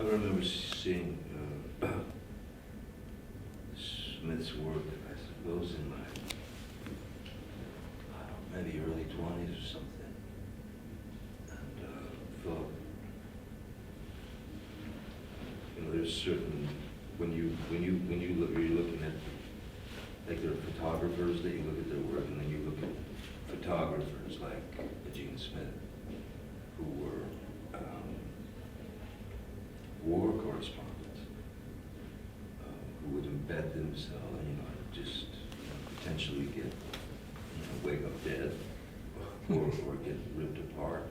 I remember seeing Smith's work, I suppose, in my maybe early 20s or something, and thought, there's certain when you look, you're looking at, like, there are photographers that you look at their work, and then you look at photographers like Gene Smith, who were war correspondents, who would embed themselves, just potentially get, wake up dead, or get ripped apart,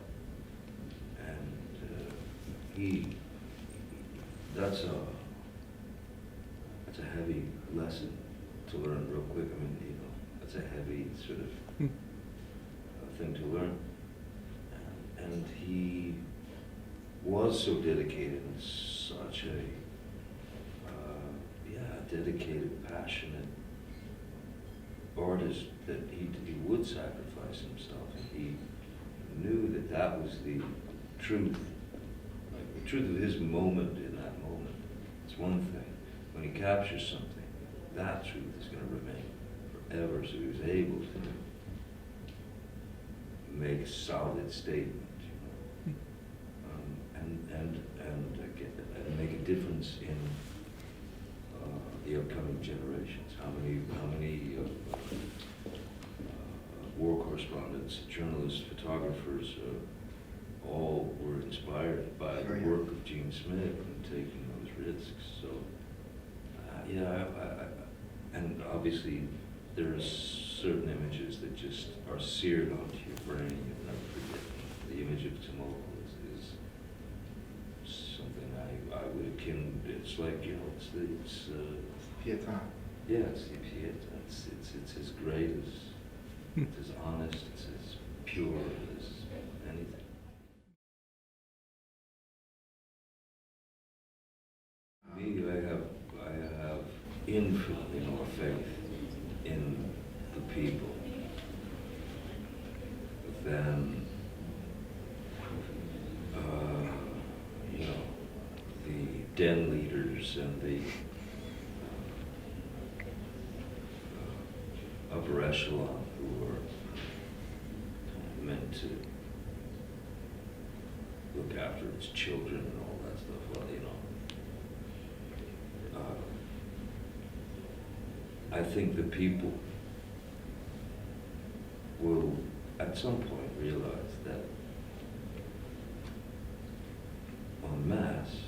and that's a heavy lesson to learn real quick. I mean, that's a heavy sort of thing to learn, and he was so dedicated and such a dedicated, passionate artist that he would sacrifice himself, and he knew that was the truth, like the truth of his moment in that moment. It's one thing. When he captures something, that truth is going to remain forever. So he was able to make solid statements, and make a difference in the upcoming generations. How many war correspondents, journalists, photographers, all were inspired by the work of Gene Smith and taking those risks. So, and obviously there's certain images that just are seared onto your brain. You'll never forget them. The image of Tomoko is something I would akin. It's like, it's Pietà. Yeah, it's the Pietà. It's as great as, it's as honest, it's as pure as anything. Me, I have infinitely more faith in the people than the den leaders and the upper echelon who are meant to look after its children and all that stuff. Well, I think the people will at some point realize that en masse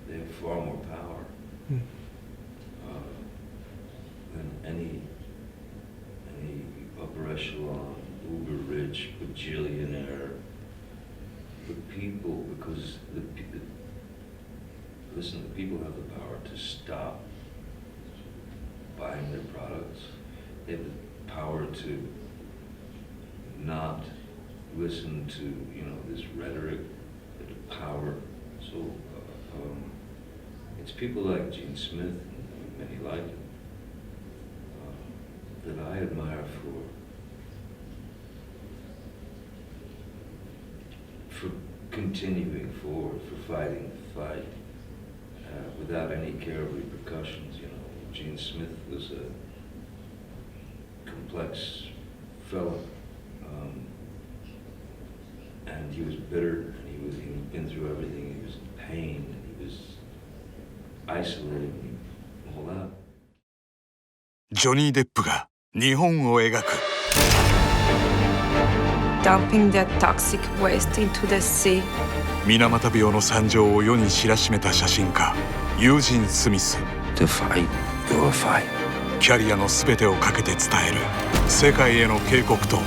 they have far more power than any upper echelon, uber rich, bajillionaire. The people, because the people have the power to stop buying their products. They have the power to not listen to, this rhetoric, the power. So it's people like Gene Smith, and many like him, that I admire for continuing forward, for fighting the fight without any care of repercussions. Gene Smith was a complex fellow, and he was bitter, and he'd been through everything. He was in pain, and he was isolated, and all that. ジョニー・デップが日本を描く Dumping the toxic waste into the sea. 水俣病の惨状を世に知らしめた写真家ユージン・スミス。 To fight your fight. キャリアのすべてをかけて伝える世界への警告と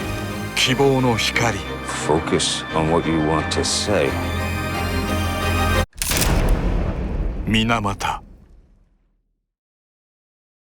希望の光。 Focus on what you want to say. 水俣。